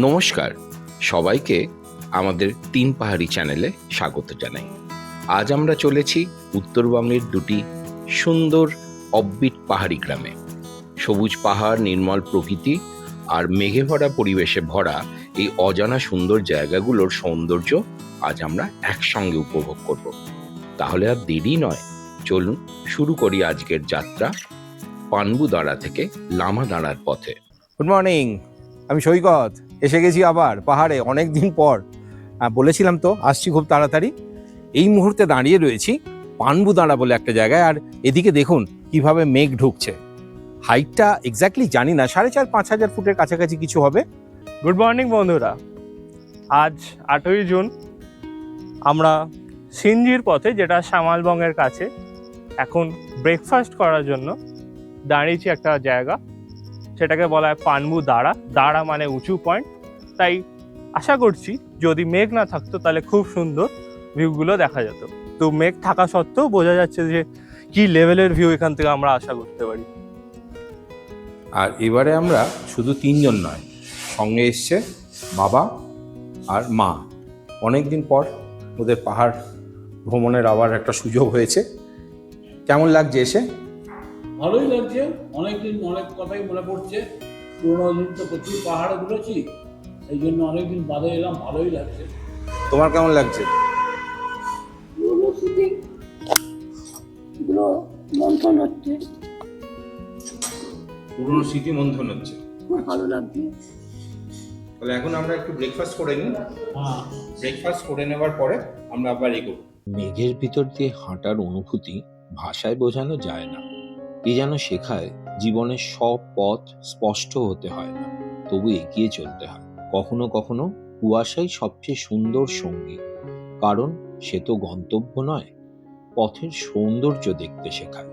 নমস্কার সবাইকে, আমাদের তিন পাহাড়ি চ্যানেলে স্বাগত জানাই। আজ আমরা চলেছি উত্তরবঙ্গের দুটি সুন্দর অফবিট পাহাড়ি গ্রামে। সবুজ পাহাড়, নির্মল প্রকৃতি আর মেঘে ভরা পরিবেশে ভরা এই অজানা সুন্দর জায়গাগুলোর সৌন্দর্য আজ আমরা একসঙ্গে উপভোগ করব। তাহলে আর দেরি নয়, চলুন শুরু করি আজকের যাত্রা পানবুদাঁড়া থেকে লামাদাঁড়ার পথে। গুড মর্নিং, আমি সৈকত এসে গেছি আবার পাহাড়ে অনেক দিন পর। বলেছিলাম তো আসছি খুব তাড়াতাড়ি। এই মুহূর্তে দাঁড়িয়ে রয়েছি পানবুদাঁড়া বলে একটা জায়গায়, আর এদিকে দেখুন কিভাবে মেঘ ঢুকছে। হাইটটা এক্স্যাক্টলি জানি না, 4,500-5,000 ফুটের কাছাকাছি কিছু হবে। গুড মর্নিং বন্ধুরা, আজ 8ই জুন। আমরা সিঞ্জির পথে, যেটা শামালবঙ্গের কাছে, এখন ব্রেকফাস্ট করার জন্য দাঁড়িয়েছি একটা জায়গা, সেটাকে বলা হয় পানবুদাঁড়া। দাঁড়া মানে উঁচু পয়েন্ট, তাই আশা করছি যদি মেঘ না থাকতো তাহলে খুব সুন্দর ভিউগুলো দেখা যেত। তো মেঘ থাকা সত্ত্বেও বোঝা যাচ্ছে যে কি লেভেলের ভিউ এখান থেকে আমরা আশা করতে পারি। আর এবারে আমরা শুধু তিনজন নয়, সঙ্গে এসছে বাবা আর মা। অনেক দিন পর ওদের পাহাড় ভ্রমণের আবার একটা সুযোগ হয়েছে। কেমন লাগছে এসে? ভালোই লাগছে, অনেকদিন অনেক কথাই মনে পড়ছে। পুরোনো দিন তো প্রচুর পাহাড়ে ঘুরেছি, এই জন্য অনেকদিন বাদে এলাম, ভালোই লাগছে। তোমার কেমন লাগছে? পুরোনো স্মৃতি গুলো মন্থন হচ্ছে, পুরনো স্মৃতি মন্থন হচ্ছে। খুব ভালো লাগছে। তাহলে এখন আমরা একটু ব্রেকফাস্ট করে নিই। হ্যাঁ, ব্রেকফাস্ট করে নেওয়ার পরে আমরা আবার এগোবো। মেঘের ভিতর দিয়ে হাঁটার অনুভূতি ভাষায় বোঝানো যায় না। এ যেন শেখায় জীবনের সব পথ স্পষ্ট হতে হয় না, তবু এগিয়ে চলতে হয়। কখনো কখনো কুয়াশাই সবচেয়ে সুন্দর সঙ্গী, কারণ সে তো গন্তব্য নয়, পথের সৌন্দর্য দেখতে শেখায়।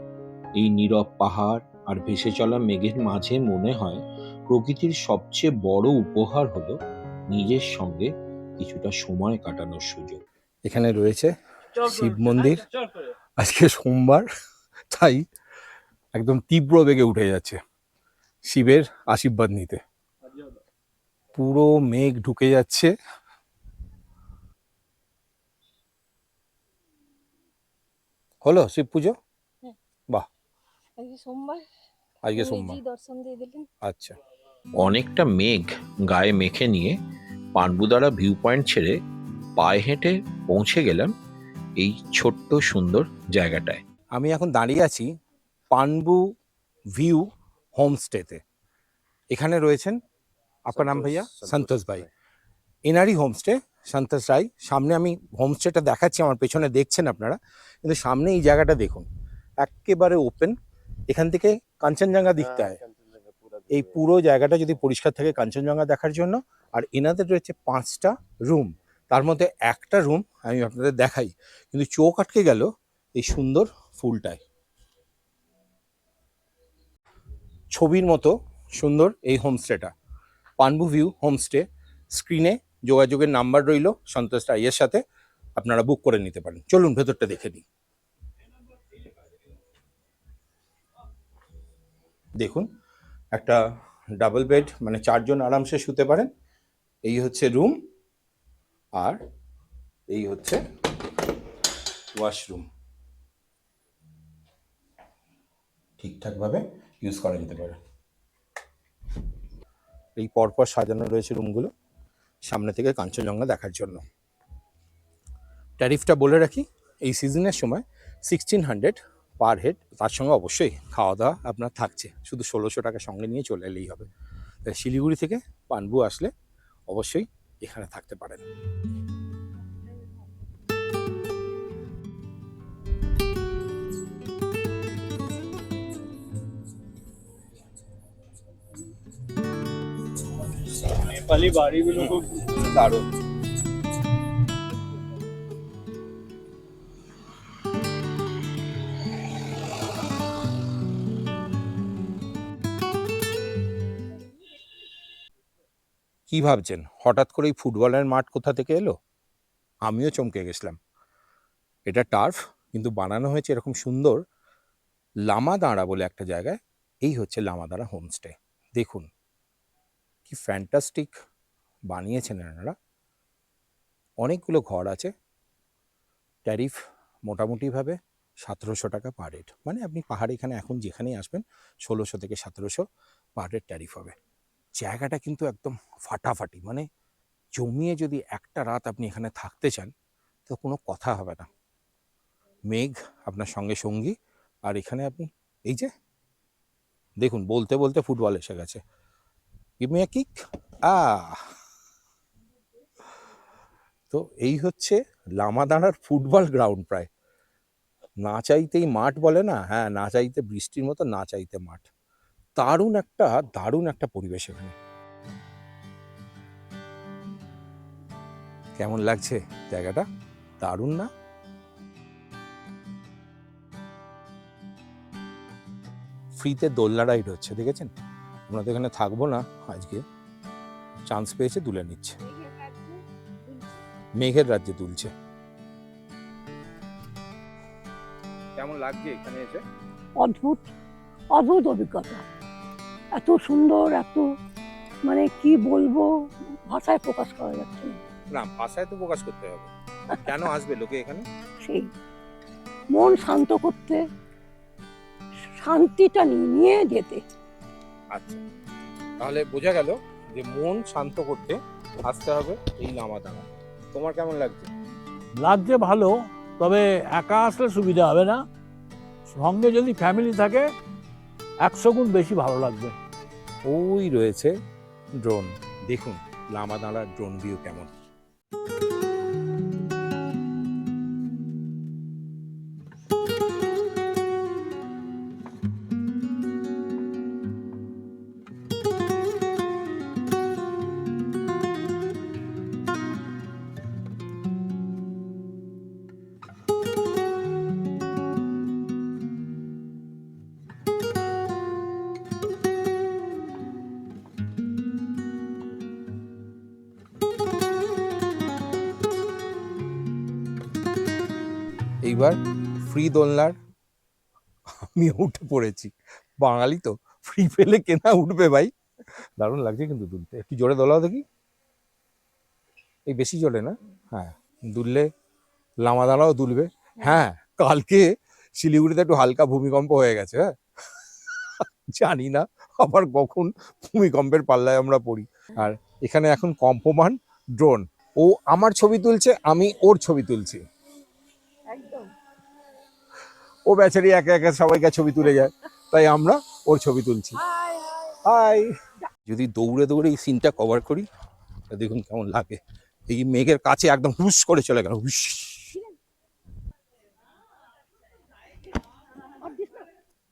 এই নীরব পাহাড় আর ভেসে চলা মেঘের মাঝে মনে হয় প্রকৃতির সবচেয়ে বড় উপহার হলো নিজের সঙ্গে কিছুটা সময় কাটানোর সুযোগ। এখানে রয়েছে শিব মন্দির। আজকে সোমবার, তাই একদম তীব্র বেগে উঠে যাচ্ছে শিবের আশীর্বাদ নিতে। পুরো মেঘ ঢুকে যাচ্ছে। হলো শিব পুজো? বাহ, আজকে সোমবার, আজকে সোমবার। নিজেই দর্শন দিয়ে দিলেন। আচ্ছা, অনেকটা মেঘ গায়ে মেখে নিয়ে পানবুদাঁড়া ভিউ পয়েন্ট ছেড়ে পায়ে হেঁটে পৌঁছে গেলাম এই ছোট্ট সুন্দর জায়গাটায়। আমি এখন দাঁড়িয়ে আছি পানবু ভিউ হোমস্টেতে। এখানে রয়েছেন আপনার নাম ভাইয়া? সন্তোষ ভাই। এনারই হোমস্টে, সন্তোষ রায়। সামনে আমি হোমস্টেটা দেখাচ্ছি, আমার পেছনে দেখছেন আপনারা, কিন্তু সামনে এই জায়গাটা দেখুন, একেবারে ওপেন। এখান থেকে কাঞ্চনজঙ্ঘা দেখতে হয়। এই পুরো জায়গাটা যদি পরিষ্কার থাকে কাঞ্চনজঙ্ঘা দেখার জন্য। আর এনাদের রয়েছে 5টা রুম, তার মধ্যে একটা রুম আমি আপনাদের দেখাই, কিন্তু চোখ আটকে গেল এই সুন্দর ফুলটায়। ছবির মতো সুন্দর এই হোমস্টেটা, পানবু ভিউ হোমস্টে। স্ক্রিনে যোগাযোগের নাম্বার রইল সন্তোষ রাইয়ের সাথে, আপনারা বুক করে নিতে পারেন। চলুন ভেতরটা দেখে নিই। দেখুন, একটা ডাবল বেড, মানে 4জন আরামসে শুতে পারেন। এই হচ্ছে রুম, আর এই হচ্ছে ওয়াশরুম। ঠিকঠাকভাবে ইউজ করা যেতে পারে। এই পরপর সাজানো রয়েছে রুমগুলো, সামনে থেকে কাঞ্চনজঙ্ঘা দেখার জন্য। ট্যারিফটা বলে রাখি, এই সিজনের সময় 1600 পার হেড, তার সঙ্গে অবশ্যই খাওয়া দাওয়া আপনার থাকছে। শুধু 1600 টাকা সঙ্গে নিয়ে চলে এলেই হবে। তাই শিলিগুড়ি থেকে পানবু আসলে অবশ্যই এখানে থাকতে পারেন। নেপালি বাড়িগুলো খুব দারুণ। কি ভাবছেন হঠাৎ করে এই ফুটবলের মাঠ কোথা থেকে এলো? আমিও চমকে গেছিলাম। এটা টার্ফ, কিন্তু বানানো হয়েছে এরকম সুন্দর লামাদাঁড়া বলে একটা জায়গায়। এই হচ্ছে লামাদাঁড়া হোমস্টে। দেখুন কি ফ্যান্টাস্টিক বানিয়েছেন এনারা। অনেকগুলো ঘর আছে। ট্যারিফ মোটামুটিভাবে 1700 টাকা পার হেড, মানে আপনি পাহাড়ে এখানে এখন যেখানেই আসবেন 1600 থেকে 1700 পার হেড ট্যারিফ হবে। জায়গাটা কিন্তু একদম ফাটাফাটি, মানে জমিয়ে যদি একটা রাত আপনি এখানে থাকতে চান তো কোনো কথা হবে না। মেঘ আপনার সঙ্গে সঙ্গী, আর এখানে আপনি এই যে দেখুন, বলতে বলতে ফুটবল এসে গেছে। Give me a kick. তো এই হচ্ছে লামাদাঁড়ার ফুটবল গ্রাউন্ড। প্রায় না চাইতেই মাঠ বলে না, হ্যাঁ, না চাইতে বৃষ্টির মতো, না চাইতে মাঠ। দারুণ একটা পরিবেশ এখানে। কেমন লাগছে জায়গাটা? দারুণ না? ফ্রিতে দোলনা রাইড হচ্ছে, দেখেছেন? আমরা তো এখানে থাকবো না আজকে, চান্স পেয়েছে তুলে নিচ্ছে। মেঘের রাজ্যে তুলছে। কেমন লাগছে এখানে এসে? অদ্ভুত অদ্ভুত অভিজ্ঞতা, এত সুন্দর, এত মানে কি বলবো, ভাষায় প্রকাশ করা যাচ্ছে না। না, ভাষায় তো প্রকাশ করতে হবে। কেন আসবে লোকে এখানে? সেই মন শান্ত করতে, শান্তিটা নিয়ে যেতে। আচ্ছা, তাহলে বোঝা গেল যে মন শান্ত করতে আসতে হবে এই লামাদাঁড়া। তোমার কেমন লাগছে? লাগছে ভালো, তবে একা আসলে সুবিধা হবে না, সঙ্গে যদি ফ্যামিলি থাকে 100 গুণ বেশি ভালো লাগবে। ওই রয়েছে ড্রোন, দেখুন লামাদাঁড়ার ড্রোন ভিউ কেমন। এইবার ফ্রি দোলনার আমি উঠে পড়েছি। বাঙালি তো, ফ্রি পেলে কেনা উঠবে ভাই। দারুণ লাগছে কিন্তু দুলতে। একটু জোরে দোলাও দেখি। এই বেশি জোরে না, হ্যাঁ, দুললে লামাদাঁড়াও দুলবে। হ্যাঁ, কালকে শিলিগুড়িতে একটু হালকা ভূমিকম্প হয়ে গেছে। হ্যাঁ, জানি না আবার কখন ভূমিকম্পের পাল্লায় আমরা পড়ি। আর এখানে এখন কম্পমান ড্রোন, ও আমার ছবি তুলছে, আমি ওর ছবি তুলছি। একদম ও বেচারি একা একা সবাইকে ছবি তুলে যায়, তাই আমরা ওর ছবি তুলছি। হাই। যদি দৌড়ে দৌড়ে এই সিনটা কভার করি, দেখুন কেমন লাগে। এই মেঘের কাছে একদম হুস করে চলে গেল, হুস।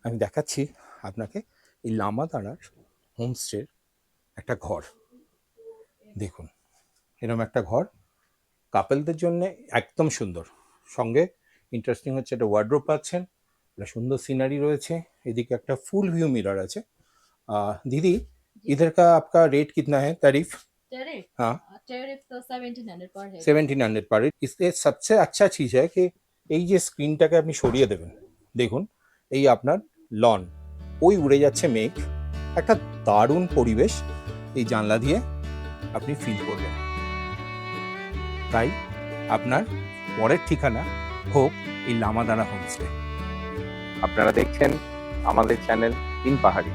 আমি দেখাচ্ছি আপনাকে এই লামাদাঁড়ার হোমস্টের একটা ঘর। দেখুন এরকম একটা ঘর কাপেলদের জন্য একদম সুন্দর। সঙ্গে ইন্টারেস্টিং হচ্ছে একটা ওয়ার্ড্রোব পাচ্ছেন, একটা সুন্দর সিনারি রয়েছে, এদিকে একটা ফুল व्यू मिरर আছে। दीदी इधर का आपका रेट कितना है? तारीफ? टैरिफ हाँ, टैरिफ तो 1700 पर है। 1700 पर हेड। इससे सबसे अच्छा चीज है कि এই যে স্ক্রিনটাকে আপনি সরিয়ে দেবেন, দেখুন এই আপনার লন, ওই উড়ে যাচ্ছে মেঘ, একটা দারুণ পরিবেশ এই জানলা দিয়ে আপনি ফিল করবেন। তাই আপনার পরের ঠিকানা হোক এই লামাদাঁড়া হোমস্টে। আপনারা দেখছেন আমাদের চ্যানেল তিন পাহাড়ি।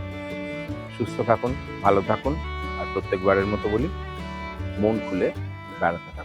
সুস্থ থাকুন, ভালো থাকুন, আর প্রত্যেকবারের মতো বলি, মন খুলে বেড়াতে থাকুন।